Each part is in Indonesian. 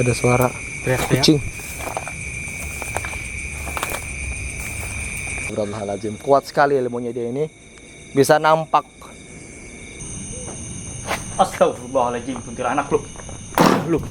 Ada suara teriak-teriak. kucing. Astagfirullahaladzim, kuat sekali ilmunya dia ini. Bisa nampak. Astagfirullahaladzim, kuntilanak lu. Lu.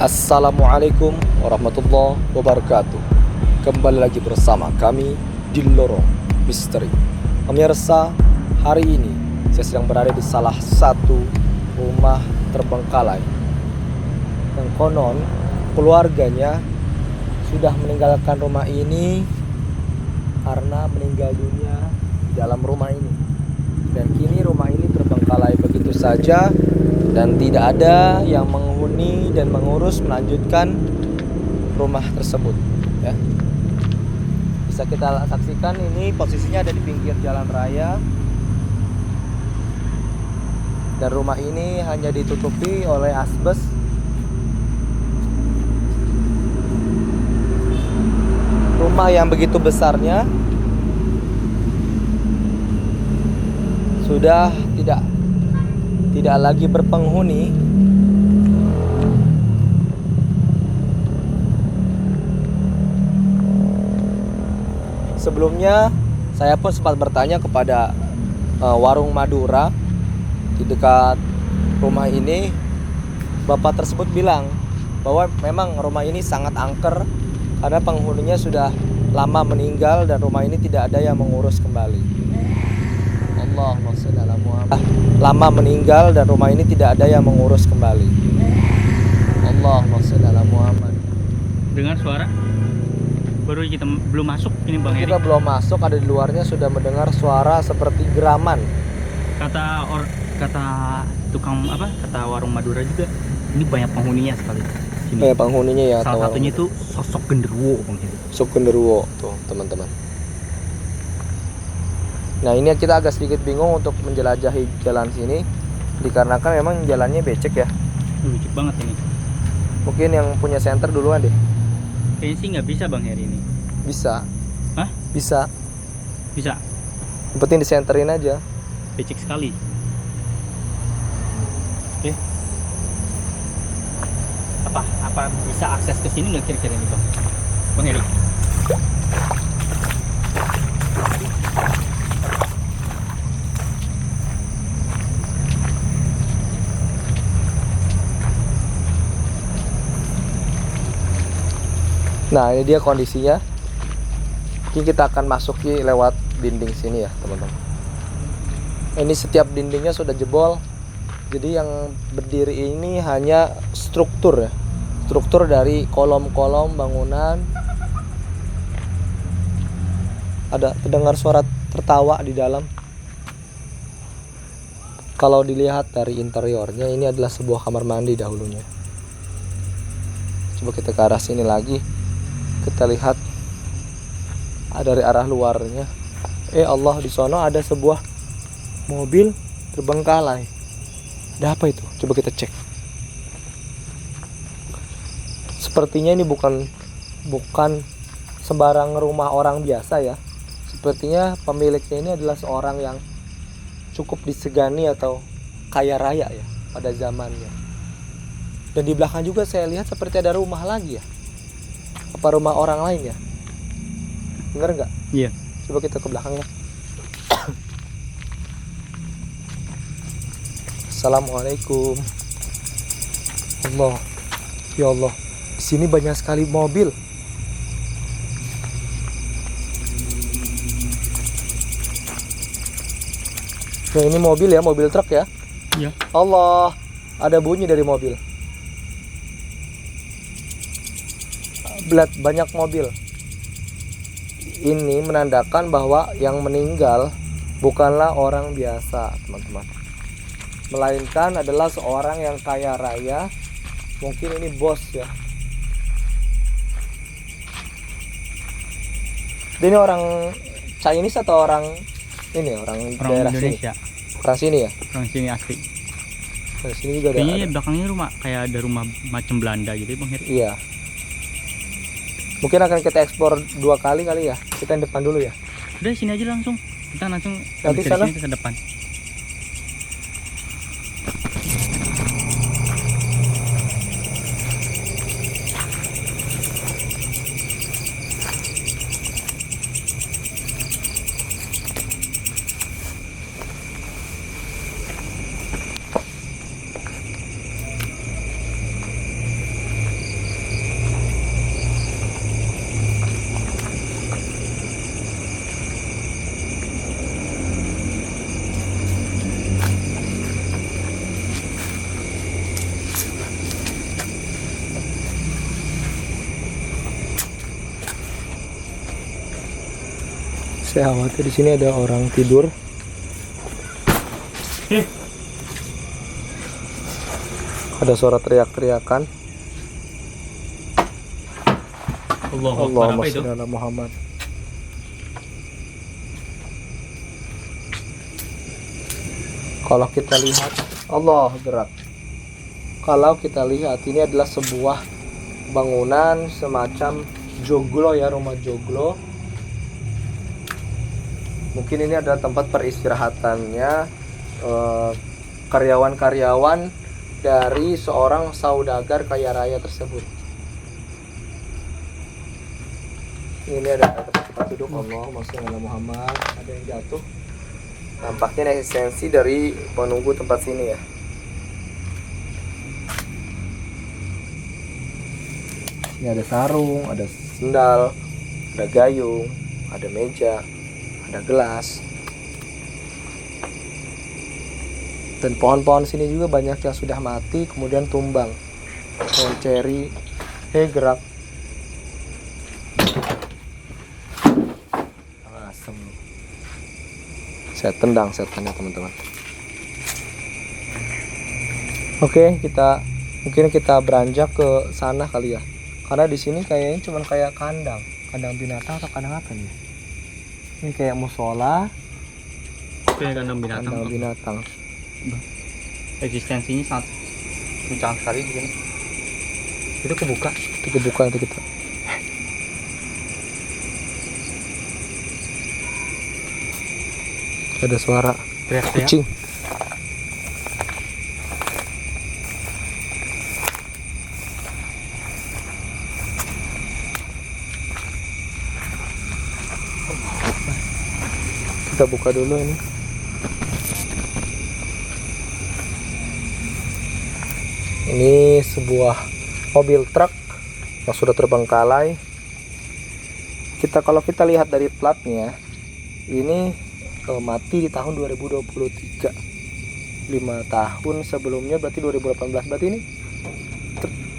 Assalamualaikum warahmatullahi wabarakatuh. Kembali lagi bersama kami di Lorong Misteri. Pemirsa, hari ini saya sedang berada di salah satu rumah terbengkalai yang konon keluarganya sudah meninggalkan rumah ini karena meninggal dunia di dalam rumah ini. Dan kini rumah ini terbengkalai begitu saja dan tidak ada yang menghuni dan mengurus melanjutkan rumah tersebut, ya. Bisa kita saksikan ini posisinya ada di pinggir jalan raya dan rumah ini hanya ditutupi oleh asbes. Rumah yang begitu besarnya sudah tidak lagi berpenghuni. Sebelumnya saya pun sempat bertanya kepada warung Madura di dekat rumah ini. Bapak tersebut bilang bahwa memang rumah ini sangat angker karena penghuninya sudah lama meninggal dan rumah ini tidak ada yang mengurus kembali. Allahumma sholli ala Muhammad. Lama meninggal dan rumah ini tidak ada yang mengurus kembali. Allahumma sholli ala Muhammad. Dengar suara? Baru kita belum masuk ini Bang Heri. Kita belum masuk, ada di luarnya sudah mendengar suara seperti geraman. Kata tukang apa? Kata warung Madura juga. Ini banyak penghuninya sekali. Sini. Banyak penghuninya ya. Salah satunya itu sosok genderuwo Bang Heri. Sosok genderuwo tuh teman-teman. Nah ini kita agak sedikit bingung untuk menjelajahi jalan sini dikarenakan memang jalannya becek ya. Becek banget ini. Mungkin yang punya senter duluan deh. Kayaknya sih nggak bisa Bang Heri ini. Bisa. Hah? Bisa. Bisa. Yang penting disenterin aja. Becek sekali. Oke. Apa bisa akses ke sini nggak kira-kira ini Bang Heri? Nah ini dia kondisinya. Ini kita akan masuki lewat dinding sini ya teman-teman. Ini setiap dindingnya sudah jebol. Jadi yang berdiri ini hanya struktur ya. Struktur dari kolom-kolom bangunan. Ada terdengar suara tertawa di dalam. Kalau dilihat dari interiornya, ini adalah sebuah kamar mandi dahulunya. Coba kita ke arah sini lagi. Kita lihat dari arah luarnya. Allah, di sana ada sebuah mobil terbengkalai. Ada apa itu? Coba kita cek. Sepertinya ini bukan sembarang rumah orang biasa ya. Sepertinya pemiliknya ini adalah seorang yang cukup disegani atau kaya raya ya pada zamannya. Dan di belakang juga saya lihat seperti ada rumah lagi ya. Apa rumah orang lain ya? Bener nggak? Iya. Coba kita ke belakang ya. Assalamualaikum. Allah, ya Allah. Di sini banyak sekali mobil. Nah, ini mobil ya, mobil truk ya. Iya. Allah, ada bunyi dari mobil. Banyak mobil. Ini menandakan bahwa yang meninggal bukanlah orang biasa, teman-teman. Melainkan adalah seorang yang kaya raya. Mungkin ini bos ya. Ini orang Chinese atau orang ini orang daerah Indonesia. sini? Orang sini ya? Orang sini asli. Dari sini juga Kayaknya ada. belakangnya rumah kayak ada rumah macam Belanda gitu Bang Heri. Iya. Mungkin akan kita eksplor 2 kali ya. Kita yang depan dulu ya. Udah sini aja langsung. Kita langsung Nanti habis dari sana? sini ke depan. Saya khawatir di sini ada orang tidur. Ada suara teriak-teriakan. Allahumma apa itu? sholli ala Muhammad. Kalau kita lihat, Allah gerak. Kalau kita lihat, ini adalah sebuah bangunan semacam joglo ya, rumah joglo. Mungkin ini adalah tempat peristirahatannya karyawan-karyawan dari seorang saudagar kaya raya tersebut. Ini ada tempat duduk. Allahumma sholli ala Muhammad. Ada yang jatuh. Nampaknya ini esensi dari penunggu tempat sini ya. Ini ada sarung, ada sendal, ada gayung, ada meja, ada gelas. Dan pohon-pohon sini juga banyak yang sudah mati kemudian tumbang. Pohon ceri, gerak. Asem. Saya tendang setannya teman-teman. Oke, mungkin kita beranjak ke sana kali ya. Karena di sini kayaknya cuma kayak kandang binatang atau kandang apa nih? Ini kayak musola, Kayak kandang binatang. kandang binatang. Eksistensinya sangat kencang sekali di sini. Itu kebuka nanti kita. Ada suara Teriak-teriak. kucing. Kita buka dulu ini. Ini sebuah mobil truk yang sudah terbengkalai. Kalau kita lihat dari platnya, ini mati di tahun 2023. 5 tahun sebelumnya berarti 2018. Berarti ini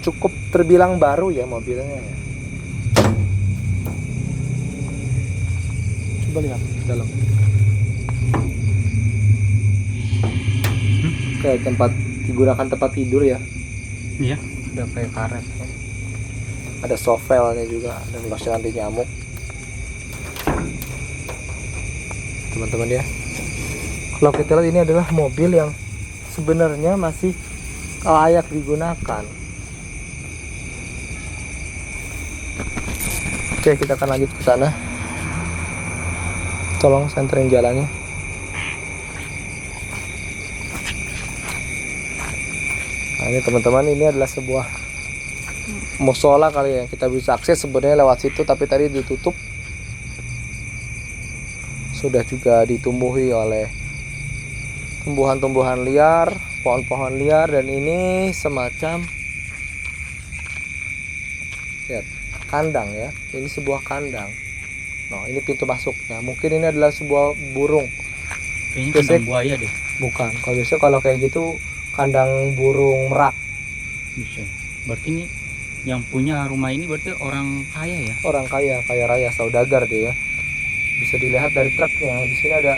cukup terbilang baru ya mobilnya ya. Coba lihat ke dalam. Kayak digunakan tempat tidur ya. Iya. Udah kayak karet. Ada sovelnya juga dan lotion anti nyamuk. Teman-teman ya. Kalau kita lihat ini adalah mobil yang sebenarnya masih layak digunakan. Oke, kita akan lanjut ke sana. Tolong senterin jalannya. Nah, ini teman-teman, ini adalah sebuah musola kali yang kita bisa akses sebenarnya lewat situ, tapi tadi ditutup. Sudah juga ditumbuhi oleh tumbuhan-tumbuhan liar, pohon-pohon liar, dan ini semacam lihat, kandang ya. Ini sebuah kandang. Nah, ini pintu masuknya. Mungkin ini adalah sebuah burung. Kayaknya Biasanya- kandang buaya deh. Bukan. Kalau biasanya kalau kayak gitu kandang burung merak. Bisa. Berarti ini yang punya rumah ini berarti orang kaya ya? Orang kaya, kaya raya, saudagar dia ya. Bisa dilihat dari truknya. Di sini ada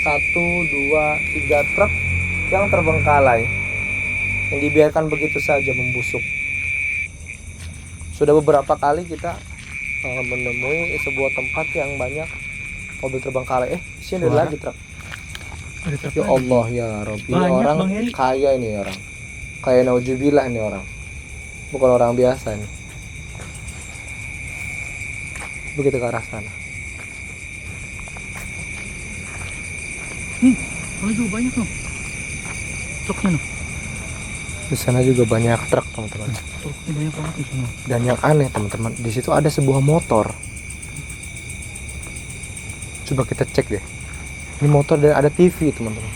1, 2, 3 truk yang terbengkalai, yang dibiarkan begitu saja membusuk. Sudah beberapa kali kita menemui sebuah tempat yang banyak mobil terbengkalai. Di sini ada Suara. lagi truk. Ada truk Ya lagi. Allah ya Rob, ini Banyak, orang Bang Heri. kaya ini orang. Kaya naujubillah ini orang. Bukan orang biasa nih. Begitu ke arah sana. Oh juga banyak loh. Truknya loh. Di sana juga banyak truk teman-teman. Truknya banyak banget di sana. Dan yang aneh teman-teman, di situ ada sebuah motor. Coba kita cek deh. Ini motor dan ada TV teman-teman.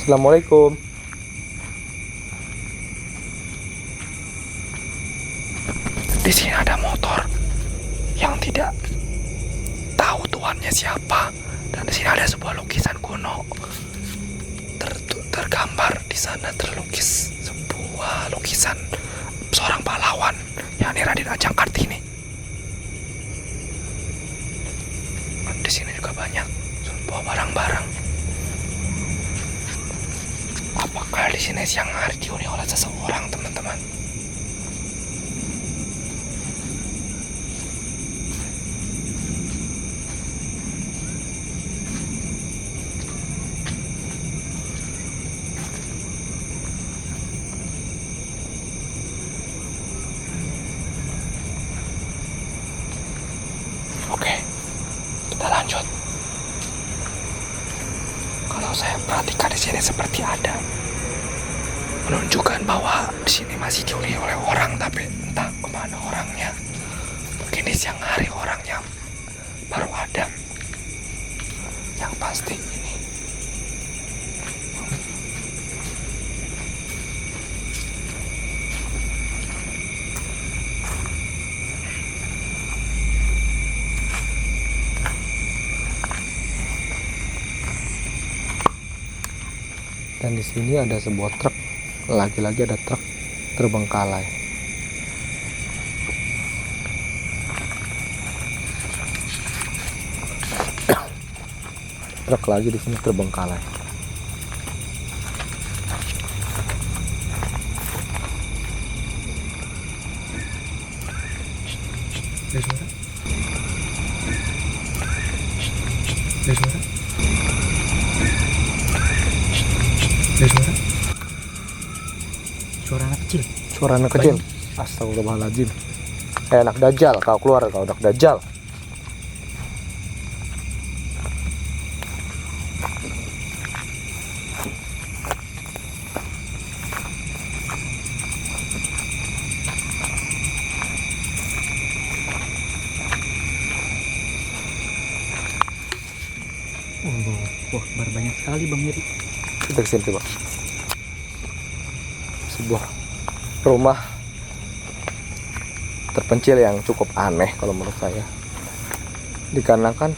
Assalamualaikum. Di sini ada motor yang tidak tahu tuannya siapa, dan di sini ada sebuah lukisan kuno. Tergambar di sana, terlukis sebuah lukisan seorang pahlawan, yakni Raden Ajeng Kartini. Di sini juga banyak sebuah barang-barang. Apakah di sini siang hari dihuni oleh seseorang, teman-teman? Oke, kita lanjut. Kalau saya perhatikan di sini seperti ada menunjukkan bahwa di sini masih dihuni oleh orang, tapi entah kemana orangnya. Mungkin di siang hari orangnya baru ada. Yang pasti ini dan di sini ada sebuah truk, lagi-lagi ada truk terbengkalai. Truk lagi di sini terbengkalai. Ada suara? Ada suara? Ada suara? Suara anak kecil. Suara anak kecil. Astagfirullahaladzim. Kayak anak dajjal, kau keluar kau anak dajjal. Wah, banyak sekali Bang Heri. Kita kesini coba. Sebuah rumah terpencil yang cukup aneh kalau menurut saya, dikarenakan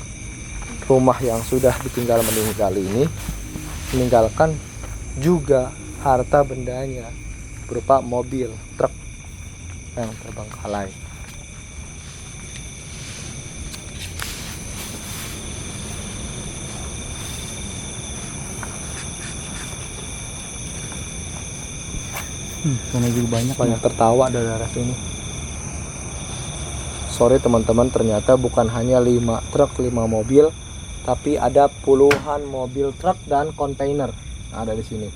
rumah yang sudah ditinggal meninggal ini meninggalkan juga harta bendanya berupa mobil, truk yang terbengkalai. Sana juga banyak. Banyak tertawa dari arah sini. Sorry teman-teman, ternyata bukan hanya 5 truk, 5 mobil tapi ada puluhan mobil truk dan kontainer ada di sini.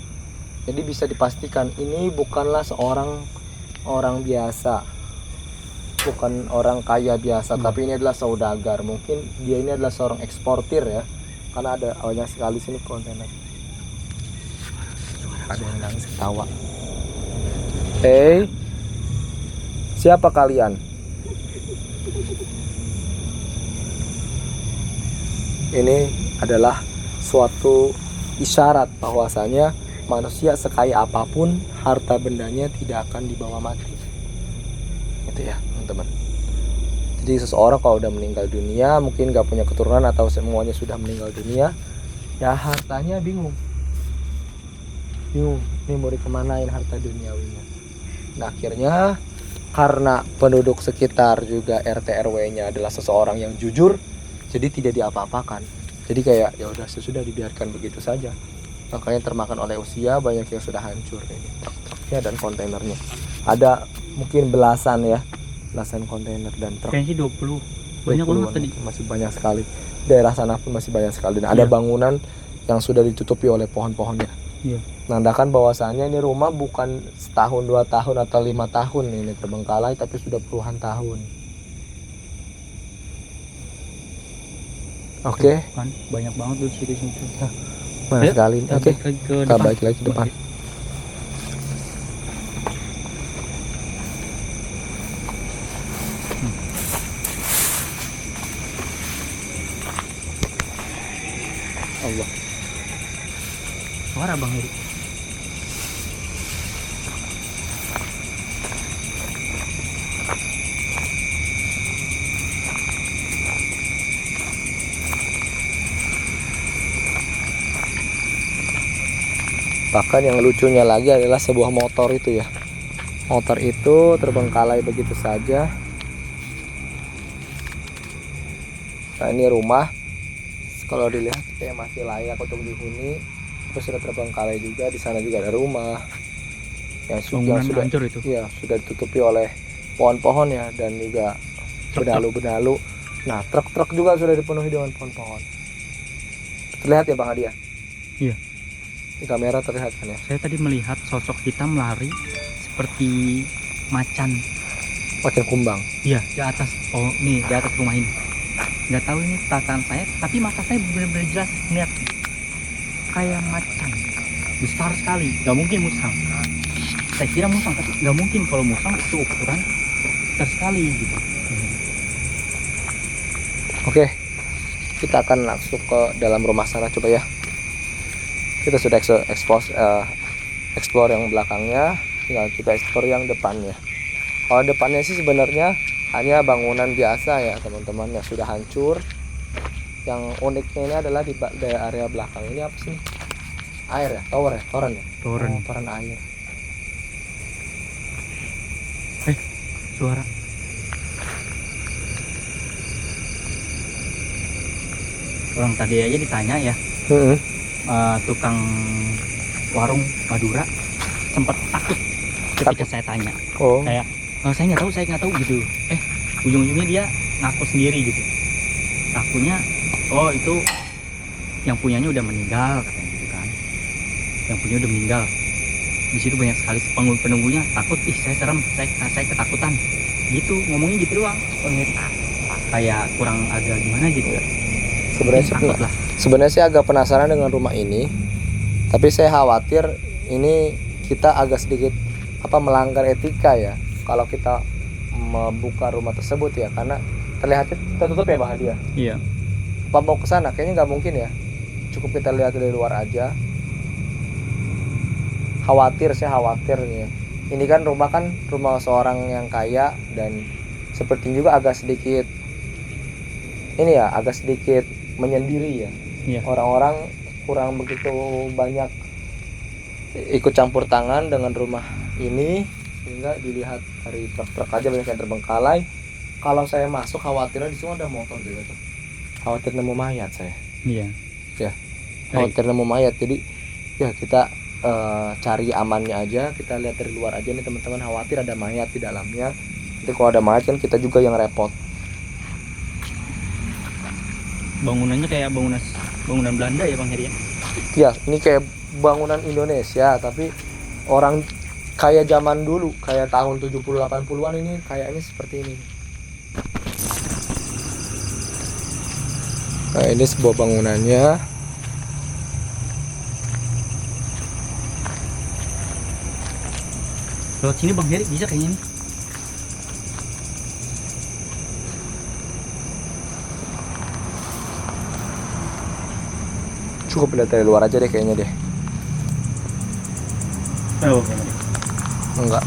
Jadi bisa dipastikan ini bukanlah seorang orang biasa, bukan orang kaya biasa, tapi ini adalah saudagar. Mungkin dia ini adalah seorang eksportir ya, karena ada banyak sekali sini kontainer. Ada yang nangis ketawa. Siapa kalian? Ini adalah suatu isyarat bahwasanya manusia sekaya apapun harta bendanya tidak akan dibawa mati. Itu ya teman-teman. Jadi seseorang kalau udah meninggal dunia, mungkin gak punya keturunan atau semuanya sudah meninggal dunia, ya hartanya bingung. Ini mau dikemanain harta duniawinya. Nah akhirnya karena penduduk sekitar juga RT RW-nya adalah seseorang yang jujur, jadi tidak diapa-apakan. Jadi kayak ya udah sudah dibiarkan begitu saja. Makanya termakan oleh usia, banyak yang sudah hancur ini truk-truknya dan kontainernya. Ada mungkin belasan kontainer dan truk. Kayaknya 20. Banyak banget tadi. Masih banyak sekali. Daerah sana pun masih banyak sekali. Dan ada bangunan yang sudah ditutupi oleh pohon-pohonnya. Iya. Menandakan bahwasannya ini rumah bukan setahun, 2 tahun atau 5 tahun ini terbengkalai, tapi sudah puluhan tahun. Oke. Kan banyak banget tuh situ-situ. Banyak sekali. Oke. Kita balik lagi ke depan. Allah. Suara Bang Heri. Bahkan yang lucunya lagi adalah sebuah motor itu ya. Motor itu terbengkalai begitu saja. Nah ini rumah, kalau dilihat kayak masih layak untuk dihuni. Terus sudah terbengkalai juga, di sana juga ada rumah yang sudah hancur itu. Ya, sudah ditutupi oleh pohon-pohon ya, dan juga benalu-benalu. Nah truk-truk juga sudah dipenuhi dengan pohon-pohon. Terlihat ya Bang Adi ya? Iya. Di kamera terlihat kan ya? Saya tadi melihat sosok hitam lari seperti macan. Macan kumbang. Iya, di atas. Oh, nih di atas rumah ini. Nggak tahu ini perasaan saya, tapi mata saya benar-benar jelas melihat kayak macan besar sekali. Nggak mungkin musang. Saya kira musang, tapi nggak mungkin kalau musang itu ukuran besar sekali gitu. Oke, kita akan langsung ke dalam rumah sana coba ya. Kita sudah explore yang belakangnya, tinggal kita explore yang depannya. Kalau depannya sih sebenarnya hanya bangunan biasa ya teman-teman, yang sudah hancur. Yang uniknya ini adalah di area belakang ini apa sih? Air ya, tower ya, toren ya? Toren air. Suara. Orang tadi aja ditanya ya. Tukang warung Madura sempat takut ketika saya tanya. Kayak saya nggak tahu gitu. Ujung-ujungnya dia ngaku sendiri gitu. Ngakunya itu yang punyanya udah meninggal katanya gitu kan. Yang punya udah meninggal. Di situ banyak sekali penunggunya takut. Saya serem, saya ketakutan. Gitu, ngomongnya gitu doang. Kayak kurang agak gimana gitu. Sebenarnya sih agak penasaran dengan rumah ini, tapi saya khawatir ini kita agak sedikit melanggar etika ya kalau kita membuka rumah tersebut ya, karena terlihatnya tertutup ya Bang Hadi ya. Iya. Apa mau ke sana? Kayaknya nggak mungkin ya. Cukup kita lihat dari luar aja. Saya khawatir nih ya. Ini kan rumah seorang yang kaya, dan sepertinya juga agak sedikit menyendiri ya. Iya. Orang-orang kurang begitu banyak ikut campur tangan dengan rumah ini, sehingga dilihat dari truk-truk aja banyak yang terbengkalai. Kalau saya masuk khawatirnya di sini ada motor juga tuh. Khawatir nemu mayat saya. Iya. Ya. Khawatir nemu mayat. Jadi ya kita cari amannya aja, kita lihat dari luar aja nih teman-teman, khawatir ada mayat di dalamnya. Nanti kalau ada mayat kan kita juga yang repot. Bangunannya kayak bangunan Belanda ya Bang Heri ya? Ya, ini kayak bangunan Indonesia, tapi orang kayak zaman dulu, kayak tahun 70-80-an ini kayaknya seperti ini. Nah, ini sebuah bangunannya. Lewat sini Bang Heri bisa kayaknya nih. Cukup lihat dari luar aja deh kayaknya deh. Oh, Bang Heri. Enggak,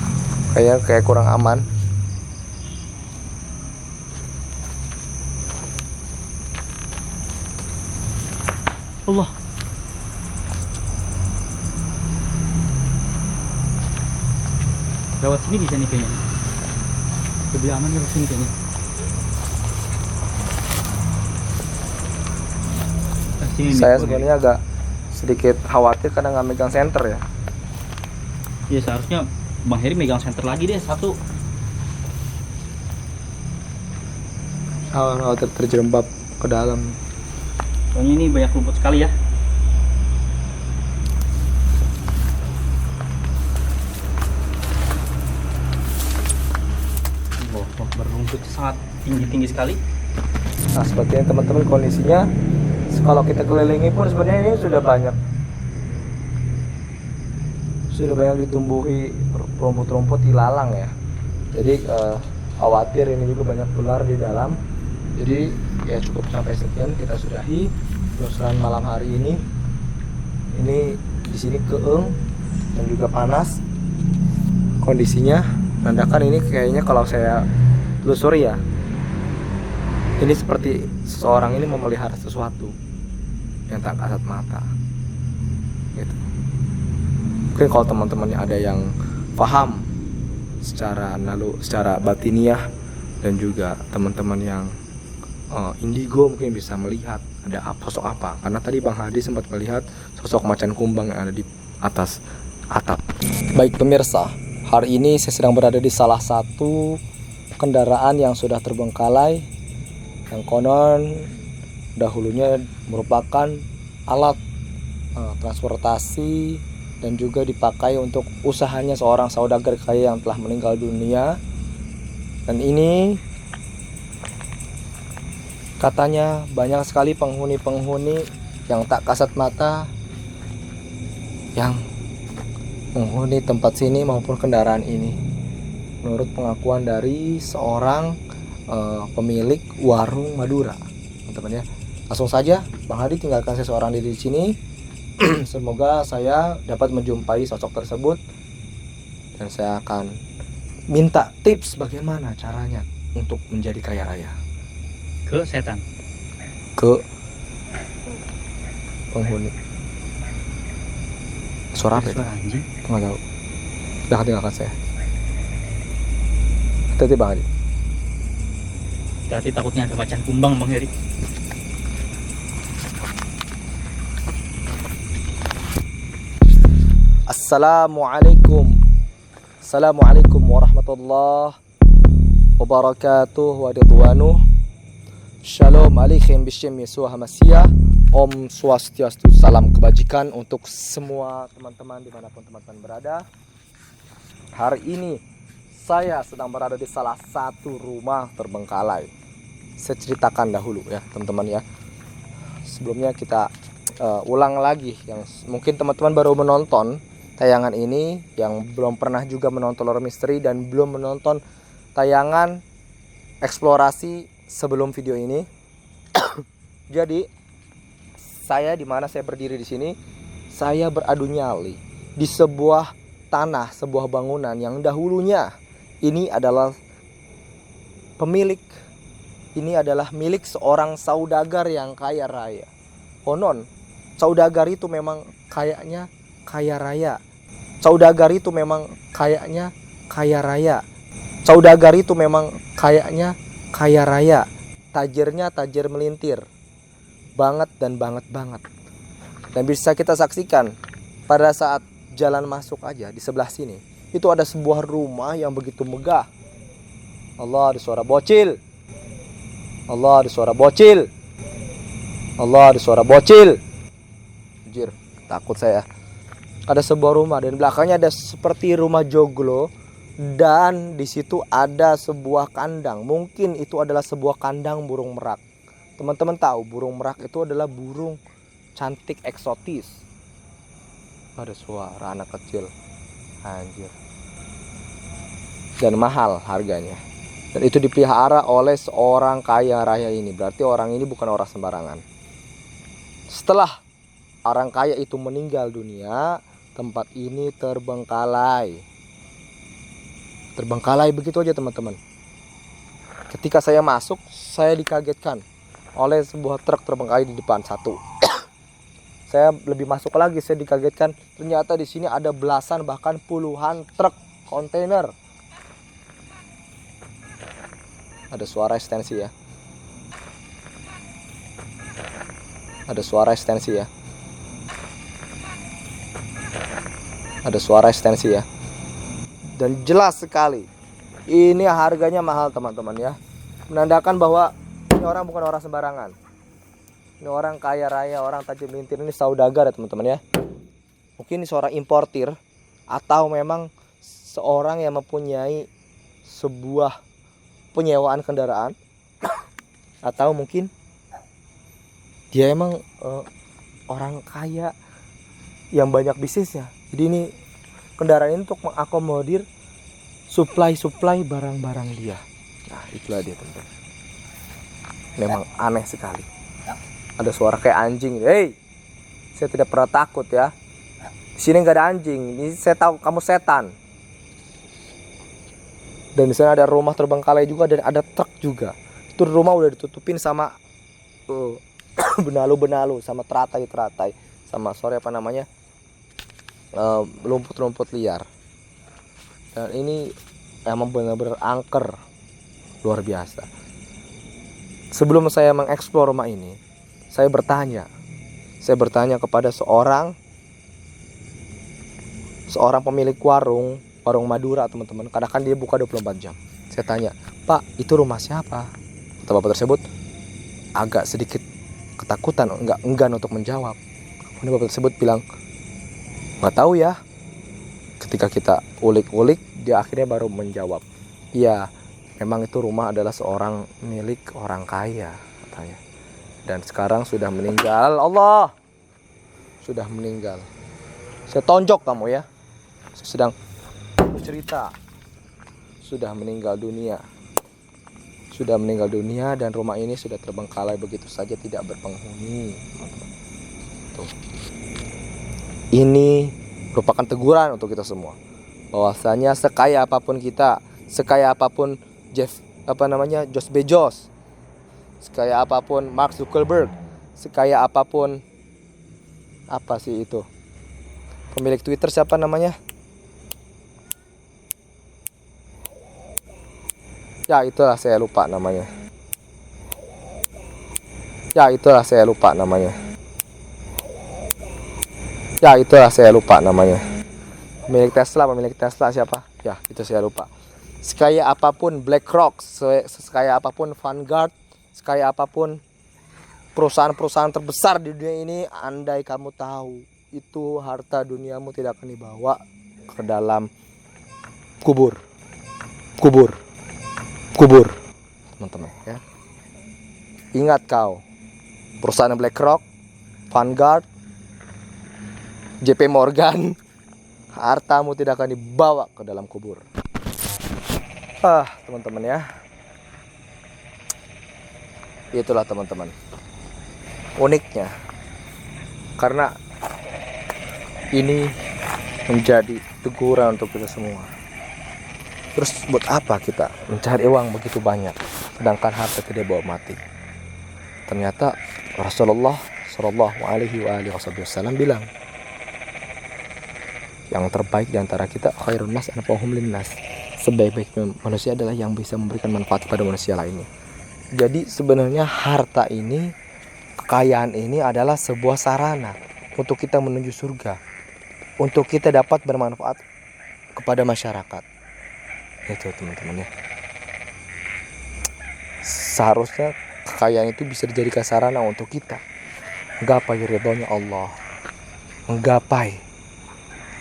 kayak kurang aman. Allah. Lewat sini bisa nih kayaknya. Lebih aman lewat sini kayaknya. Sini Saya nih, sebenarnya agak sedikit khawatir karena nggak megang senter ya. ya seharusnya Bang Heri megang senter lagi deh satu. Khawatir terjerembab ke dalam. Soalnya ini banyak rumput sekali ya. Wah, berrumput sangat tinggi sekali. Nah, sepertinya teman-teman kondisinya kalau kita kelilingi pun sebenarnya ini sudah banyak ditumbuhi rumput-rumput ilalang ya. Jadi khawatir ini juga banyak ular di dalam. Jadi ya cukup sampai sekian kita sudahi penelusuran malam hari ini. Ini di sini keeng dan juga panas kondisinya. Menandakan ini kayaknya kalau saya telusuri ya, ini seperti seseorang ini memelihara sesuatu yang tak kasat mata gitu. Mungkin kalau teman-temannya ada yang paham secara batiniah, dan juga teman-teman yang indigo mungkin bisa melihat ada sosok apa, karena tadi Bang Hadi sempat melihat sosok macan kumbang yang ada di atas atap. Baik pemirsa, hari ini saya sedang berada di salah satu kendaraan yang sudah terbengkalai, yang konon dahulunya merupakan alat transportasi dan juga dipakai untuk usahanya seorang saudagar kaya yang telah meninggal dunia. Dan ini katanya banyak sekali penghuni-penghuni yang tak kasat mata yang menghuni tempat sini maupun kendaraan ini. Menurut pengakuan dari seorang pemilik warung Madura, teman-teman ya. Langsung saja Bang Hadi tinggalkan saya seorang diri di sini. Semoga saya dapat menjumpai sosok tersebut dan saya akan minta tips bagaimana caranya untuk menjadi kaya raya. Ke setan. Ke penghuni. Suara apa itu? Suara anjing. Nggak tahu. Silahkan tinggalkan saya. Hati-hati Bang Hadi. Berarti takutnya ada macan kumbang Bang Heri. Assalamualaikum warahmatullahi wabarakatuh wa ridwanuh. Shalom alaikum bismillah Yesus Hamasiah. Om Swastiastu, salam kebajikan untuk semua teman-teman dimanapun teman-teman berada. Hari ini saya sedang berada di salah satu rumah terbengkalai. Saya ceritakan dahulu ya teman-teman ya. Sebelumnya kita ulang lagi, yang mungkin teman-teman baru menonton tayangan ini, yang belum pernah juga menonton Lorong Misteri dan belum menonton tayangan eksplorasi sebelum video ini. Jadi saya di mana saya berdiri di sini, saya beradu nyali di sebuah tanah, sebuah bangunan yang dahulunya ini adalah milik seorang saudagar yang kaya raya. Konon saudagar itu memang kayaknya kaya raya. Saudagar itu memang kayaknya kaya raya. Saudagar itu memang kayaknya kaya raya. Tajirnya tajir melintir. Banget dan banget. Dan bisa kita saksikan pada saat jalan masuk aja di sebelah sini, itu ada sebuah rumah yang begitu megah. Allah, ada suara bocil. Allah, ada suara bocil. Allah, ada suara bocil. Anjir, takut saya. Ada sebuah rumah dan belakangnya ada seperti rumah joglo, dan di situ ada sebuah kandang. Mungkin itu adalah sebuah kandang burung merak. Teman-teman tahu burung merak itu adalah burung cantik eksotis. Ada suara anak kecil. Anjir. Dan mahal harganya. Dan itu dipelihara oleh seorang kaya raya ini. Berarti orang ini bukan orang sembarangan. Setelah orang kaya itu meninggal dunia, tempat ini terbengkalai. Terbengkalai begitu aja teman-teman. Ketika saya masuk, saya dikagetkan oleh sebuah truk terbengkalai di depan satu. Saya lebih masuk lagi, saya dikagetkan ternyata di sini ada belasan bahkan puluhan truk kontainer. Ada suara ekstensi ya. Ada suara ekstensi ya. Ada suara ekstensi ya. Dan jelas sekali ini harganya mahal teman-teman ya. Menandakan bahwa ini orang bukan orang sembarangan. Ini orang kaya raya, orang tajam lintir, ini saudagar ya teman-teman ya. Mungkin ini seorang importir atau memang seorang yang mempunyai sebuah penyewaan kendaraan, atau mungkin dia emang orang kaya yang banyak bisnisnya. Jadi ini kendaraan ini untuk mengakomodir supply barang-barang dia. Nah, itulah dia teman-teman. Memang aneh sekali. Ada suara kayak anjing. Hei, saya tidak pernah takut ya. Di sini nggak ada anjing. Ini saya tahu kamu setan. Dan di sana ada rumah terbengkalai juga dan ada truk juga. Itu rumah udah ditutupin sama benalu-benalu, sama teratai-teratai, sama lumput-lumput liar. Dan ini emang benar-benar angker, luar biasa. Sebelum saya mengeksplor rumah ini, saya bertanya kepada seorang pemilik warung Madura teman-teman. Kadang kan dia buka 24 jam. Saya tanya, "Pak, itu rumah siapa?" Kata bapak tersebut agak sedikit ketakutan, enggan untuk menjawab. Kemudian bapak tersebut bilang, "Nggak tahu ya." Ketika kita ulik-ulik, dia akhirnya baru menjawab, "Iya, memang itu rumah adalah seorang milik orang kaya," katanya. Dan sekarang sudah meninggal. Allah, sudah meninggal. Saya tonjok kamu ya. Saya sedang bercerita. Sudah meninggal dunia. Sudah meninggal dunia dan rumah ini sudah terbengkalai begitu saja, tidak berpenghuni. Tuh. Ini merupakan teguran untuk kita semua. Bahwasanya sekaya apapun kita, sekaya apapun Jeff Bezos, sekaya apapun Mark Zuckerberg, sekaya apapun apa sih itu? Pemilik Twitter siapa namanya? Ya itulah saya lupa namanya. Pemilik Tesla siapa? Ya, itu saya lupa. Sekaya apapun BlackRock, sekaya apapun Vanguard, sekaya apapun perusahaan-perusahaan terbesar di dunia ini, andai kamu tahu, itu harta duniamu tidak akan dibawa ke dalam kubur. Teman-teman ya. Ingat kau, perusahaan BlackRock, Vanguard, JP Morgan, hartamu tidak akan dibawa ke dalam kubur. Teman-teman ya. Itulah teman-teman. Uniknya, karena ini menjadi teguran untuk kita semua. Terus buat apa kita mencari uang begitu banyak, sedangkan harta tidak bawa mati? Ternyata Rasulullah Shallallahu Alaihi Wasallam bilang, yang terbaik di antara kita khairun nas anfa'uhum linnas. Sebaik-baik manusia adalah yang bisa memberikan manfaat kepada manusia lainnya. Jadi sebenarnya harta ini, kekayaan ini adalah sebuah sarana untuk kita menuju surga, untuk kita dapat bermanfaat kepada masyarakat. Itu teman-teman ya. Seharusnya kekayaan itu bisa dijadikan sarana untuk kita menggapai ridhonya Allah, menggapai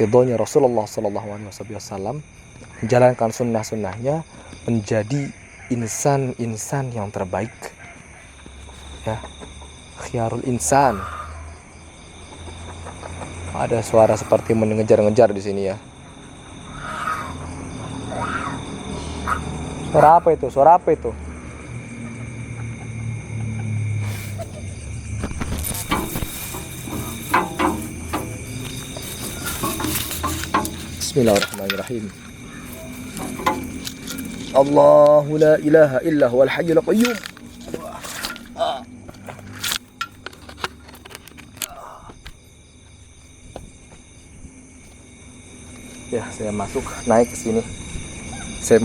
ridhonya Rasulullah SAW, menjalankan sunnah-sunnahnya, menjadi insan-insan yang terbaik, ya, khiyarul insan. Ada suara seperti mengejar-ngejar di sini ya. Suara apa itu? Suara apa itu? Bismillahirrahmanirrahim. Allahu la ilaha illa huwal hayyul qayyum. Ya, saya masuk, naik ke sini. Saya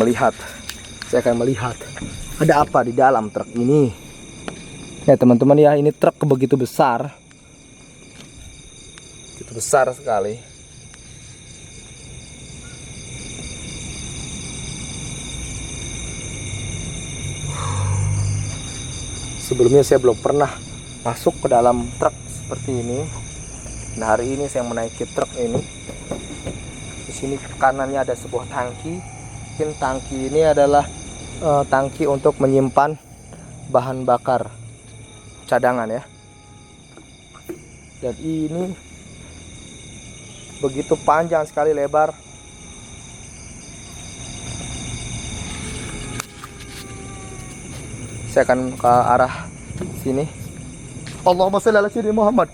akan melihat ada apa di dalam truk ini. Ya teman-teman ya, ini truk begitu besar. Begitu besar sekali. Sebelumnya saya belum pernah masuk ke dalam truk seperti ini. Nah, hari ini saya menaiki truk ini. Di sini kanannya ada sebuah tangki. Mungkin tangki ini adalah tangki untuk menyimpan bahan bakar cadangan ya. Dan ini begitu panjang sekali lebar. Saya akan ke arah sini. Allahumma shalli ala sayyidina Muhammad.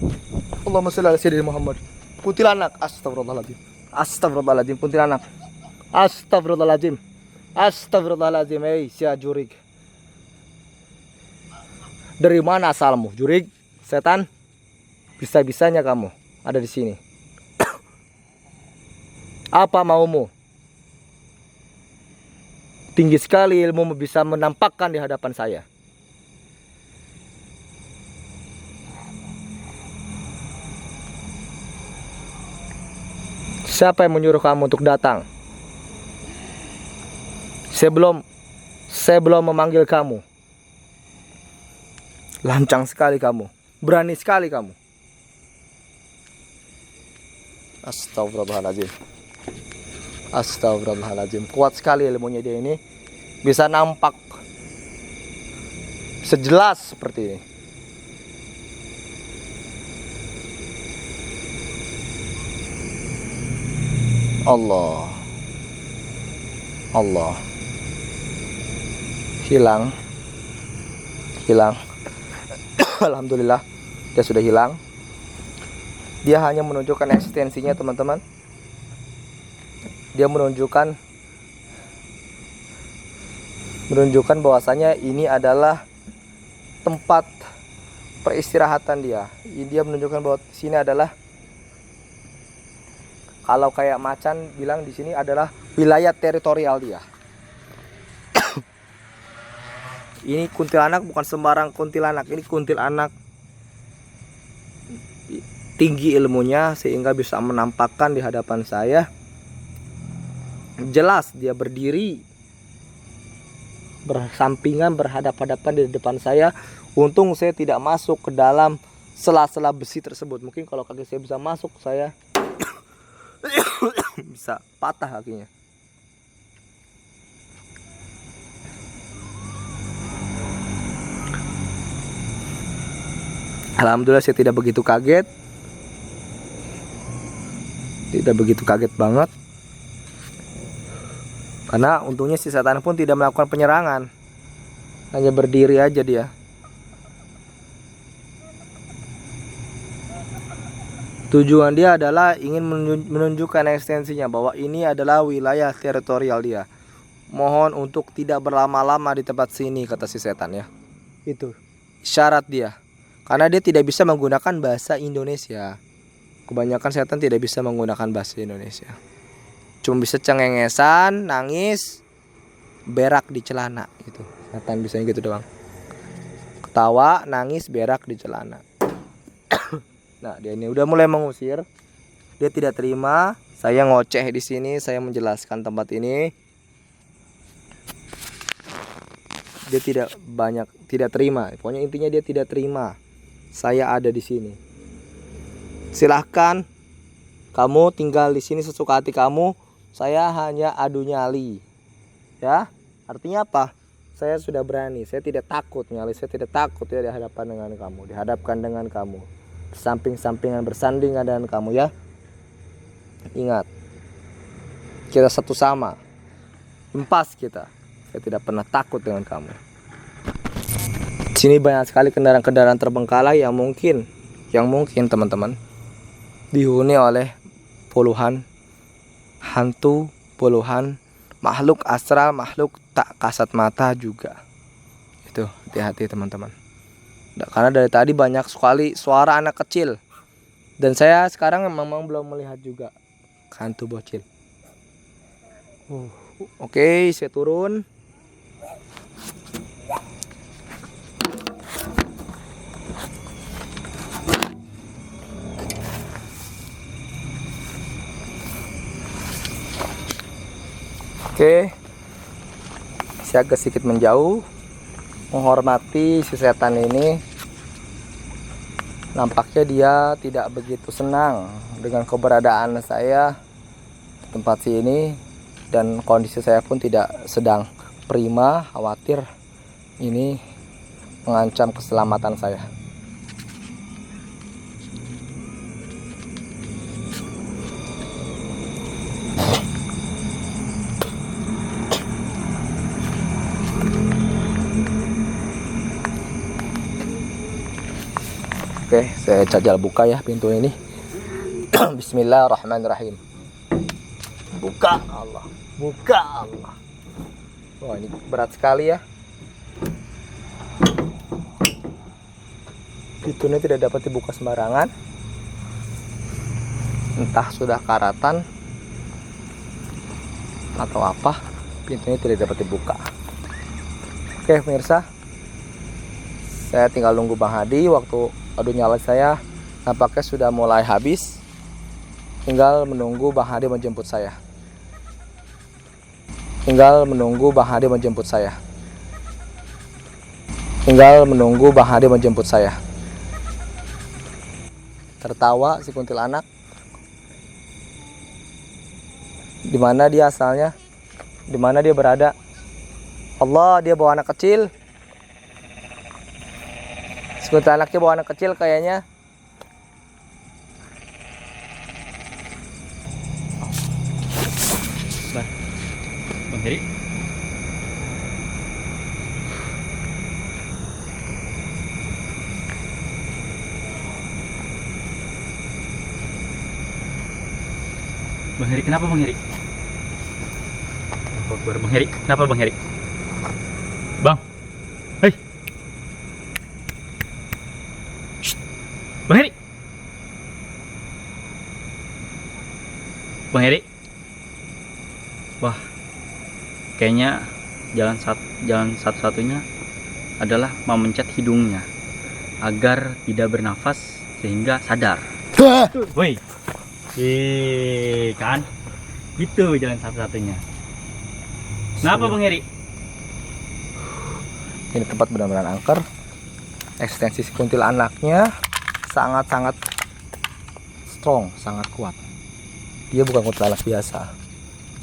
Allahumma shalli ala sayyidina Muhammad. Kuntilanak. Astagfirullahaladzim. Astagfirullahaladzim. Kuntilanak. Astagfirullahaladzim. Astagfirullahaladzim. Sia jurig. Dari mana asalmu, jurig? Setan? Bisa-bisanya kamu ada di sini. Apa maumu? Tinggi sekali ilmu bisa menampakkan di hadapan saya. Siapa yang menyuruh kamu untuk datang? Saya belum memanggil kamu. Lancang sekali kamu, berani sekali kamu. Astagfirullahaladzim. Astagfirullahaladzim. Kuat sekali ilmunya dia ini. Bisa nampak sejelas seperti ini. Allah. Hilang. Alhamdulillah, dia sudah hilang. Dia hanya menunjukkan eksistensinya teman-teman. Dia menunjukkan bahwasanya ini adalah tempat peristirahatan dia. Dia menunjukkan bahwa di sini adalah, kalau kayak macan bilang di sini adalah wilayah teritorial dia. Ini kuntilanak bukan sembarang kuntilanak. Ini kuntilanak tinggi ilmunya sehingga bisa menampakkan di hadapan saya. Jelas dia berdiri bersampingan, berhadap-hadapan di depan saya. Untung saya tidak masuk ke dalam sela-sela besi tersebut. Mungkin kalau kaki saya bisa masuk, saya bisa patah kakinya. Alhamdulillah saya tidak begitu kaget. Tidak begitu kaget banget. Karena untungnya si setan pun tidak melakukan penyerangan. Hanya berdiri aja dia. Tujuan dia adalah ingin menunjukkan ekstensinya, bahwa ini adalah wilayah teritorial dia. Mohon untuk tidak berlama-lama di tempat sini, kata si setan ya. Itu syarat dia. Karena dia tidak bisa menggunakan bahasa Indonesia. Kebanyakan setan tidak bisa menggunakan bahasa Indonesia. Cuma bisa cengengesan, nangis, berak di celana gitu. Setan bisanya gitu doang. Ketawa, nangis, berak di celana. Nah, dia ini udah mulai mengusir. Dia tidak terima. Saya ngoceh di sini, saya menjelaskan tempat ini. Dia tidak terima. Pokoknya intinya dia tidak terima. saya ada di sini. Silahkan kamu tinggal di sini sesuka hati kamu. Saya hanya adu nyali. Ya, artinya apa? Saya sudah berani. Saya tidak takut nyali. Saya tidak takut ya dihadapkan dengan kamu. Dihadapkan dengan kamu. Samping-sampingan bersandingan dengan kamu ya. Ingat, kita satu sama. Impas kita. Saya tidak pernah takut dengan kamu. Di sini banyak sekali kendaraan-kendaraan terbengkalai yang mungkin teman-teman dihuni oleh puluhan hantu, puluhan makhluk astral, makhluk tak kasat mata juga. Itu hati-hati teman-teman. Karena dari tadi banyak sekali suara anak kecil. Dan saya sekarang memang belum melihat juga hantu bocil. Oke, saya turun. Oke, saya agak sedikit menjauh, menghormati si setan ini. Nampaknya dia tidak begitu senang dengan keberadaan saya di tempat sini, dan kondisi saya pun tidak sedang prima, khawatir ini mengancam keselamatan saya. Oke, saya cajal buka ya pintu ini. Bismillahirrahmanirrahim. Buka Allah, buka Allah. Wah, ini berat sekali ya. Pintunya tidak dapat dibuka sembarangan. Entah sudah karatan atau apa, pintunya tidak dapat dibuka. Oke pemirsa, saya tinggal nunggu Bang Hadi. Waktu adu nyala saya nampaknya sudah mulai habis. Tinggal menunggu Bang Hadi menjemput saya. Tinggal menunggu Bang Hadi menjemput saya. Tinggal menunggu Bang Hadi menjemput saya. Tertawa si kuntilanak. Di mana dia asalnya? Di mana dia berada? Allah, dia bawa anak kecil. Kuntilanaknya bawa anak kecil kayaknya. Bang Heri. Bang Heri, kenapa Bang Heri? Bang Heri, kenapa Bang Heri? Bang, hei. Bang Heri. Bang Heri. Wah, kayaknya jalan satu-satunya adalah memencet hidungnya agar tidak bernafas sehingga sadar. Woi, kan? Itu jalan satu-satunya. Kenapa Bang Heri? Ini tempat benar-benar angker. Ekstensi kuntilanaknya sangat-sangat strong, sangat kuat. Dia bukan kuntilanak biasa.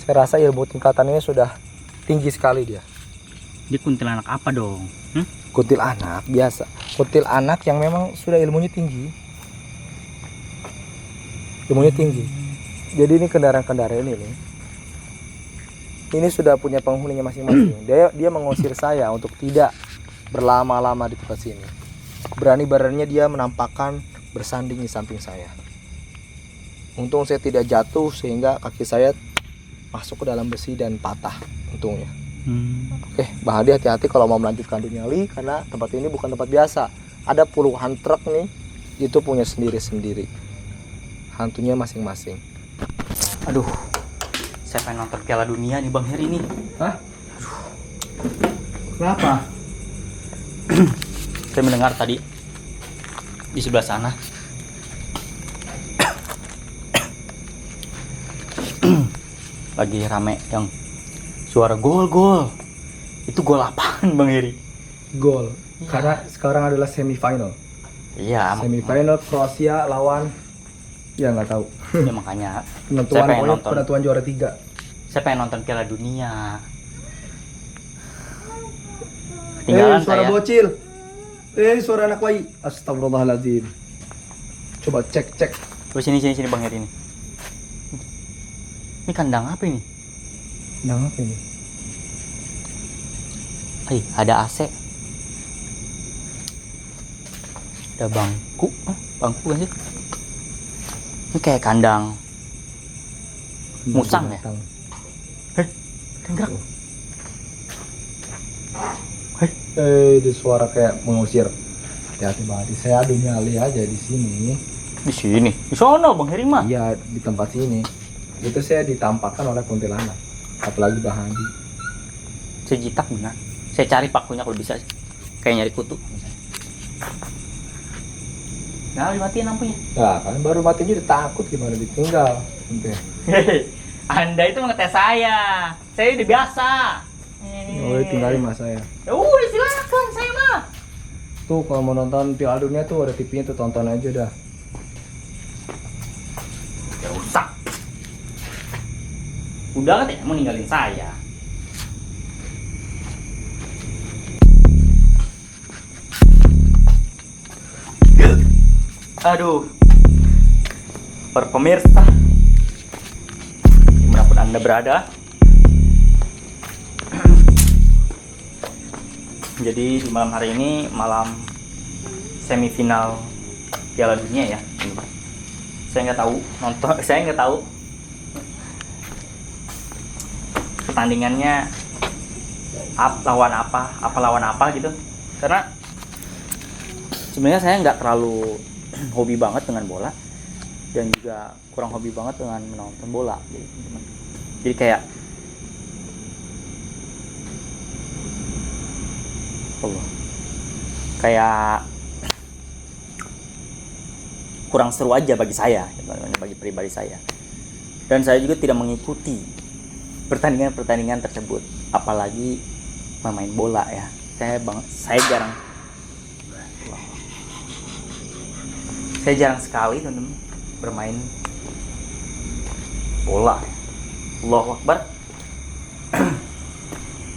Saya rasa ilmu tingkatannya sudah tinggi sekali dia. Dia kuntilanak apa dong? Kuntilanak biasa. Kuntilanak yang memang sudah ilmunya tinggi. Ilmunya tinggi. Jadi ini kendaraan-kendaraan ini sudah punya penghuninya masing-masing. Dia mengusir saya untuk tidak berlama-lama di tempat sini. Berani-beraninya dia menampakkan bersanding di samping saya. Untung saya tidak jatuh sehingga kaki saya masuk ke dalam besi dan patah untungnya. Oke, Bang Hadi hati-hati kalau mau melanjutkan adu nyali karena tempat ini bukan tempat biasa. Ada puluhan truk nih, itu punya sendiri-sendiri. Hantunya masing-masing. Aduh, saya pengen nonton Piala Dunia nih Bang Heri nih. Hah? Kenapa? Saya mendengar tadi di sebelah sana lagi rame yang suara gol. Itu gol apaan Bang Heri? Gol. Karena sekarang adalah semifinal. Iya. Semifinal Kroasia lawan, ya nggak tahu. Ya makanya. Penentuan juara 3. Saya pengen nonton Piala Dunia. Ketinggalan suara saya. bocil. Suara anak bayi. Astagfirullahaladzim. Coba cek. Terus sini Bang Heri ini. Ini kandang apa ini? Kandang apa ini? Ada AC. Ada bangku. Bangku kan sih? Ini kayak kandang musang ya? Gerak. Itu suara kayak mengusir. Hati-hati banget. Saya adu nyali aja di sini. Di sini. Di sono Bang Heri mah. Iya, di tempat sini. Itu saya ditampakkan oleh kuntilanak. Apalagi Bang Hadi. Saya jitak benar. Saya cari pakunya kalau bisa. Kayak nyari kutu. Nah, dimatiin lampunya. Nah, kan baru matinya udah takut gimana ditinggal. Anda itu mengetes saya. Saya udah biasa. Oh, tinggalin mas saya. Ya udah silakan saya mah. Tuh kalau mau nonton Piala Dunia tuh ada TV-nya tuh, tonton aja dah. Ya rusak. Udah kan ya mau ninggalin saya. Aduh. Para pemirsa, dimanapun Anda berada. Jadi di malam hari ini malam semifinal Piala Dunia ya. Saya nggak tahu nonton, saya nggak tahu pertandingannya lawan apa gitu. Karena sebenarnya saya nggak terlalu hobi banget dengan bola dan juga kurang hobi banget dengan menonton bola. Jadi kayak kurang seru aja bagi saya, bagi pribadi saya. Dan saya juga tidak mengikuti pertandingan tersebut, apalagi bermain bola ya. Saya jarang sekali teman-teman bermain bola. Allahu Akbar.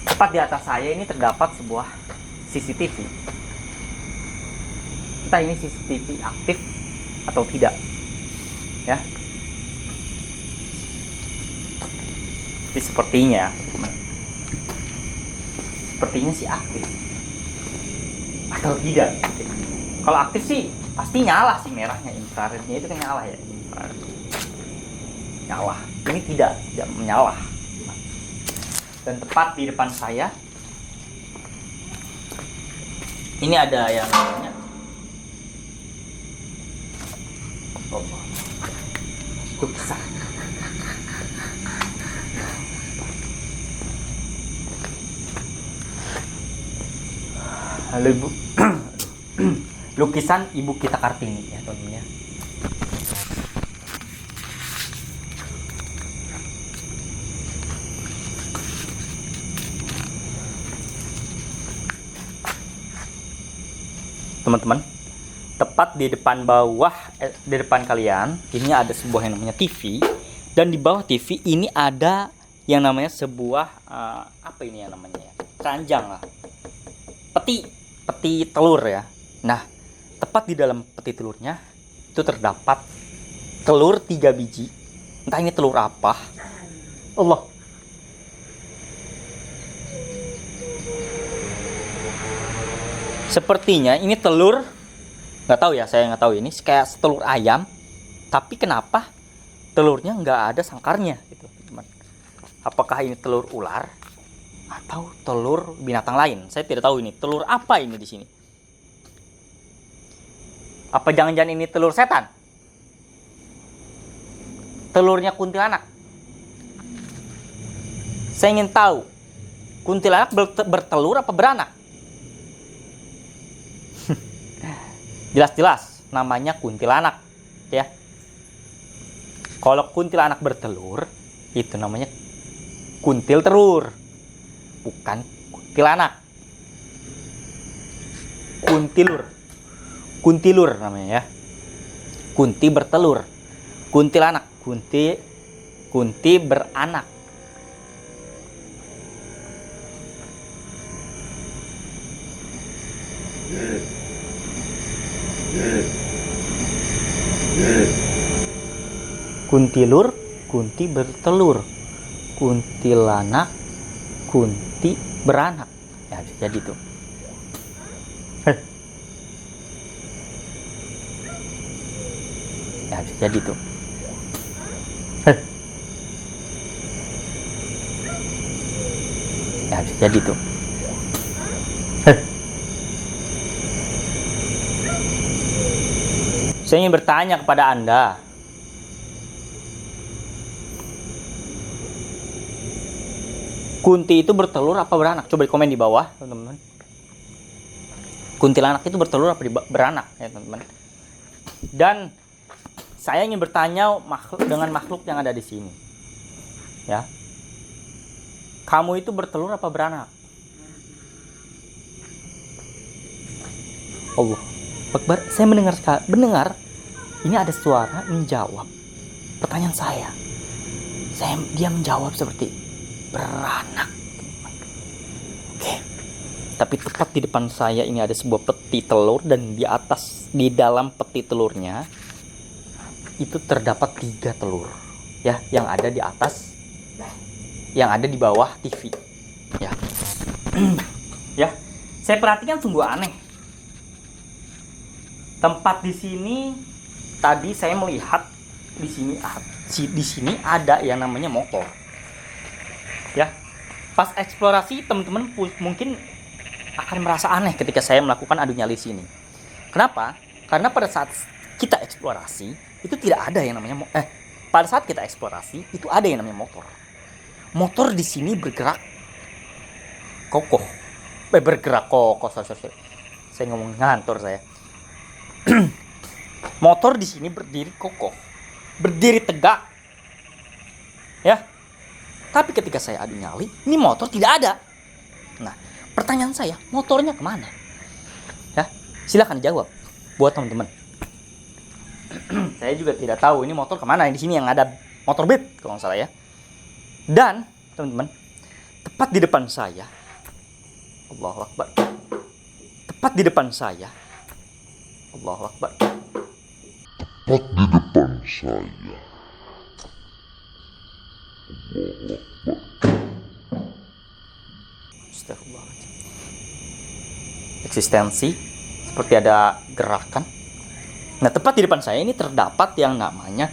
Tepat di atas saya ini terdapat sebuah CCTV. Entah ini CCTV aktif atau tidak, ya. Jadi sepertinya sih aktif atau tidak. Kalau aktif sih pasti nyala sih merahnya, infrarednya itu kan nyala ya, infrared. Nyala. Ini tidak menyala. Dan tepat di depan saya ini ada yang namanya lukisan. Lukisan Ibu kita Kartini ya teman-teman ya. Teman-teman, tepat di depan di depan kalian ini ada sebuah yang namanya TV, dan di bawah TV ini ada yang namanya sebuah apa ini yang namanya ya, keranjang lah, peti telur ya. Nah, tepat di dalam peti telurnya itu terdapat telur 3 biji. Entah ini telur apa. Allah. Sepertinya ini telur, nggak tahu ya, saya nggak tahu, ini kayak telur ayam, tapi kenapa telurnya nggak ada sangkarnya gitu, teman. Apakah ini telur ular atau telur binatang lain? Saya tidak tahu ini telur apa ini di sini. Apa jangan-jangan ini telur setan? Telurnya kuntilanak? Saya ingin tahu, kuntilanak bertelur apa beranak? Jelas-jelas namanya kuntilanak ya. Kalau kuntilanak bertelur itu namanya kuntil telur, bukan kuntilanak. Kuntilur. kuntilur namanya ya. Kunti bertelur. Kuntilanak. Kunti beranak. Kuntilur, kunti bertelur. Kuntilanak, kunti beranak. Ya bisa jadi tuh. Ya bisa jadi tuh. Ya bisa jadi tuh. Saya ingin bertanya kepada Anda. Kunti itu bertelur apa beranak? Coba di komen di bawah, teman-teman. Kuntilanak itu bertelur apa beranak, ya teman-teman. Dan saya ingin bertanya dengan makhluk yang ada di sini. Ya. Kamu itu bertelur apa beranak? Allah Akbar. Saya mendengar ini ada suara menjawab pertanyaan saya. Dia menjawab seperti beranak. Oke. Tapi tepat di depan saya ini ada sebuah peti telur, dan di dalam peti telurnya itu terdapat 3 telur. Ya, yang ada di atas, yang ada di bawah TV. Ya. Ya. Saya perhatikan sungguh aneh. Tempat di sini tadi saya melihat di sini ada yang namanya motor. Ya, pas eksplorasi teman-teman mungkin akan merasa aneh ketika saya melakukan adu nyali sini. Kenapa? Karena pada saat kita eksplorasi itu tidak ada yang namanya pada saat kita eksplorasi itu ada yang namanya motor. Motor di sini bergerak kokoh. Sorry. Saya ngomong ngantor saya. Motor di sini berdiri kokoh, berdiri tegak. Ya. Tapi ketika saya adu nyali, ini motor tidak ada. Nah, pertanyaan saya, motornya kemana? Ya, silakan jawab buat teman-teman. Saya juga tidak tahu ini motor kemana. Di sini yang ada motor Beat kalau nggak salah ya. Dan teman-teman, tepat di depan saya, Allahu Akbar. Tepat di depan saya, Allahu Akbar. Tepat di depan saya. Eksistensi seperti ada gerakan. Nah, tepat di depan saya ini terdapat yang namanya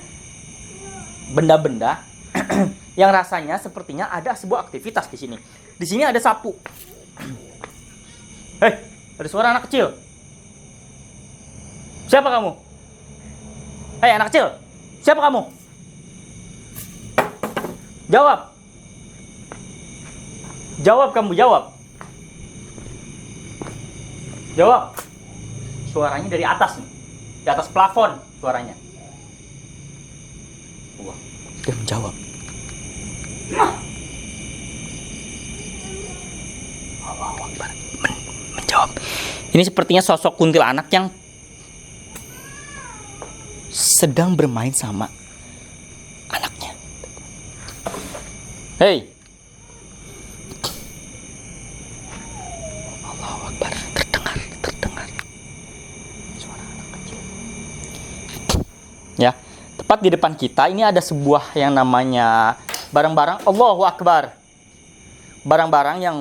benda-benda yang rasanya sepertinya ada sebuah aktivitas di sini. Di sini ada sapu. Hei, ada suara anak kecil. Siapa kamu? Hei, anak kecil. Siapa kamu? Jawab. Jawab kamu, jawab. Jawab. Suaranya dari atas nih. Di atas plafon suaranya. Wah, dia menjawab. Allahu Akbar. Menjawab. Ini sepertinya sosok kuntilanak yang sedang bermain sama anaknya. Hei. Allahu Akbar. Terdengar. Suara anak kecil. Ya, tepat di depan kita ini ada sebuah yang namanya barang-barang. Allahu Akbar. Barang-barang yang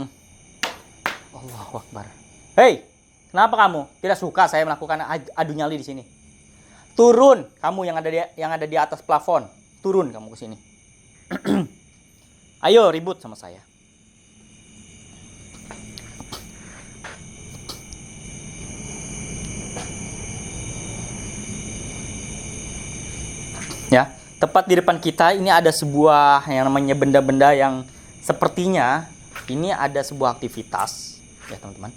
Allahu Akbar. Hei, kenapa kamu tidak suka saya melakukan adu nyali di sini? Turun, kamu yang ada di atas plafon. Turun kamu ke sini. Ayo ribut sama saya. Ya, tepat di depan kita ini ada sebuah yang namanya benda-benda yang sepertinya ini ada sebuah aktivitas, ya teman-teman.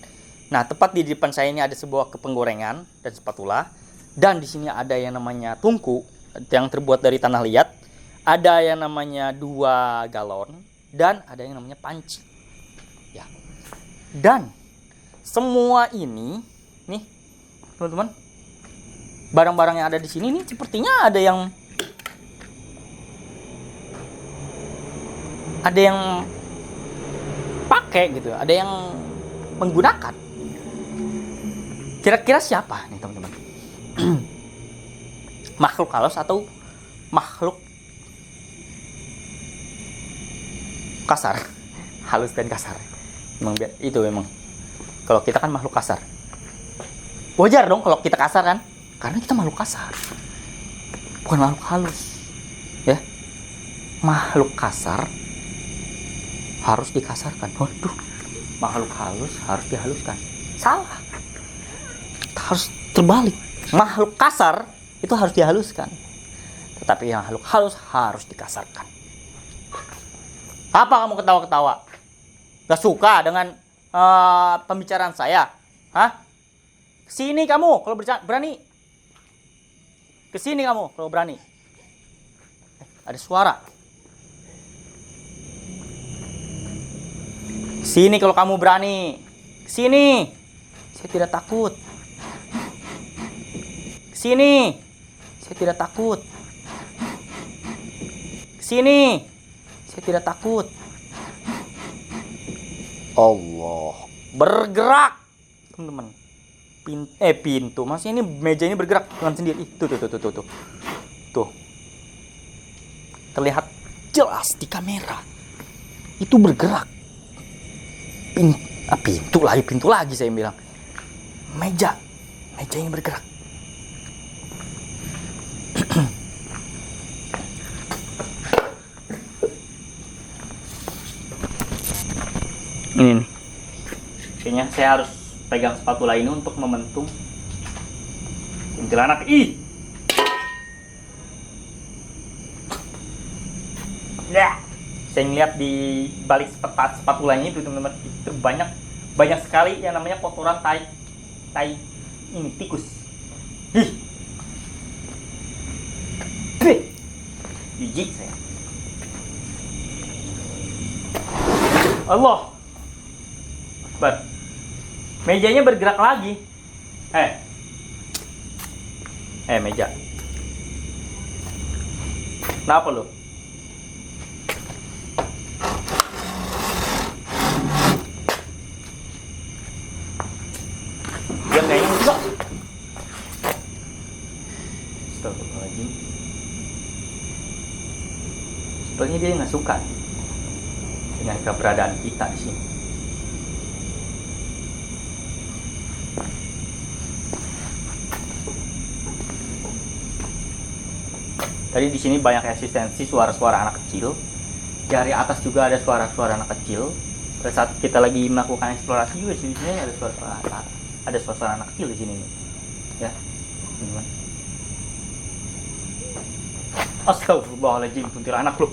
Nah, tepat di depan saya ini ada sebuah kepenggorengan dan spatula. Dan di sini ada yang namanya tungku yang terbuat dari tanah liat, ada yang namanya 2 galon, dan ada yang namanya panci. Ya. Dan semua ini, nih, teman-teman, barang-barang yang ada di sini nih sepertinya ada yang pakai gitu, ada yang menggunakan. Kira-kira siapa nih teman-teman? Makhluk halus atau makhluk kasar? Halus dan kasar. Memang kalau kita kan makhluk kasar. Wajar dong kalau kita kasar kan? Karena kita makhluk kasar. Bukan makhluk halus. Ya. Makhluk kasar harus dikasarkan. Waduh. Makhluk halus harus dihaluskan. Salah. Harus terbalik. Makhluk kasar itu harus dihaluskan. Tetapi yang makhluk halus harus dikasarkan. Apa kamu ketawa-ketawa? Gak suka dengan pembicaraan saya? Hah? Kesini kamu kalau berani. Kesini kamu kalau berani. Ada suara. Sini kalau kamu berani. Sini. Saya tidak takut. Sini. Saya tidak takut. Sini. Saya tidak takut. Allah. Bergerak. Teman-teman. Pintu. Maksudnya ini meja ini bergerak dengan sendiri. Tuh. Terlihat jelas di kamera. Itu bergerak. Pintu lagi saya bilang. Meja ini bergerak. Ini nih. Kayaknya saya harus pegang spatula ini untuk mementum kuntilanak. Ya, saya ngeliat di balik spatulanya itu teman-teman, itu banyak sekali yang namanya kotoran tai ini tikus. Jijik saya. Allah. Mejanya bergerak lagi. Meja. Kenapa lu? Dia kayaknya enggak. Astagfirullahaladzim. Sepertinya dia nggak suka dengan keberadaan kita di sini. Tadi di sini banyak eksistensi suara-suara anak kecil. Dari atas juga ada suara-suara anak kecil. Pada saat kita lagi melakukan eksplorasi juga di sini ada suara-suara anak kecil di sini nih. Ya. Teman-teman. Astagfirullahaladzim, kuntilanak lu.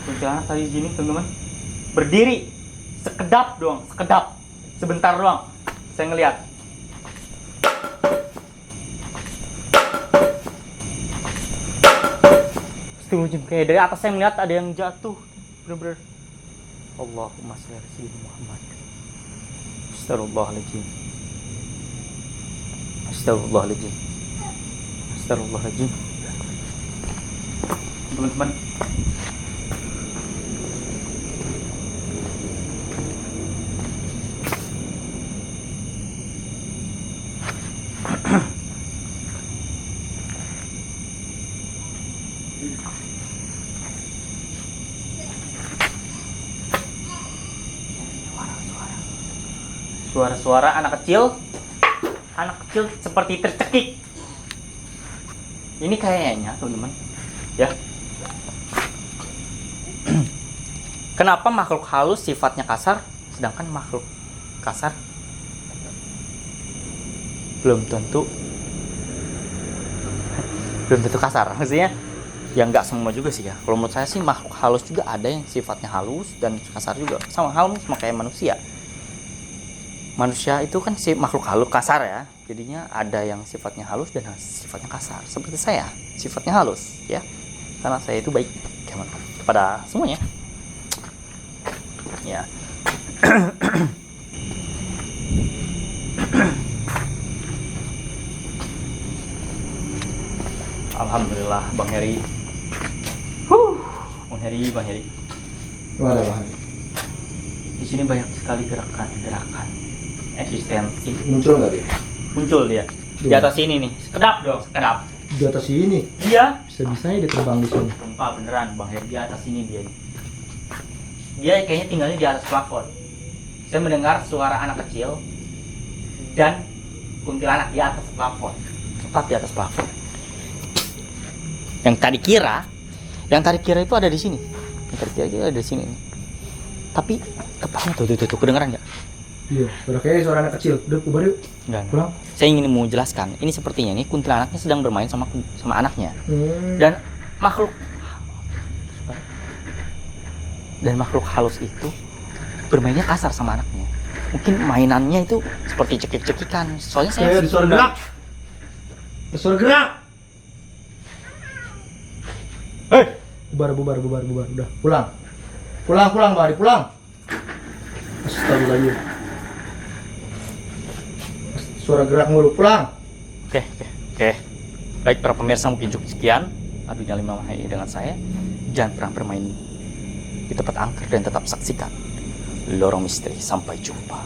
Kuntilanak tadi di sini teman-teman berdiri sekedap, sebentar doang saya ngeliat. Astagfirullahaladzim, kayak dari atas saya ngeliat ada yang jatuh, bener-bener. Allahumma sholli ala sayyidina Muhammad. Astagfirullahaladzim. Teman-teman, suara-suara anak kecil seperti tercekik. Ini kayaknya teman-teman ya, kenapa makhluk halus sifatnya kasar sedangkan makhluk kasar belum tentu kasar. Maksudnya ya nggak semua juga sih ya. Kalau menurut saya sih makhluk halus juga ada yang sifatnya halus dan kasar juga, sama halus sama kayak manusia. Manusia itu kan si makhluk halus kasar ya, jadinya ada yang sifatnya halus dan sifatnya kasar. Seperti saya, sifatnya halus ya. karena saya itu baik kepada semuanya. Ya. Alhamdulillah Bang Heri. Bang Heri. Gimana Bang? Di sini banyak sekali gerakan eksistensi. Muncul nggak dia? Muncul dia. Di atas sini nih. Sekedap dong, sekedap. Di atas sini. Iya. Bisa-bisanya dia terbang di sini. Sumpah beneran Bang Heri, di atas sini dia. Dia kayaknya tinggalnya di atas plafon. Saya mendengar suara anak kecil dan kuntilanak di atas plafon. Tepat di atas plafon. Yang tadi kira itu ada di sini. Yang tadi kira ada di sini. Tapi tepatnya tuh kedengeran nggak? Iya, suara kayak suara anak kecil. Udah pubar yuk. Enggak. Pulang. Saya ingin mau jelaskan. Ini sepertinya nih kuntilanaknya sedang bermain sama anaknya. Dan makhluk halus itu bermainnya kasar sama anaknya. Mungkin mainannya itu seperti cekik-cekikan. Soalnya saya Suara gerak. Suara gerak. Hei, bubar. Udah, pulang. Pulang, Bari, pulang. Astagfirullahaladzim. Suara gerak mulu, pulang. Oke. Baik para pemirsa, mungkin cukup sekian adu nyali Mamahai dengan saya. Jangan pernah bermain di tempat angker dan tetap saksikan Lorong Misteri. Sampai jumpa.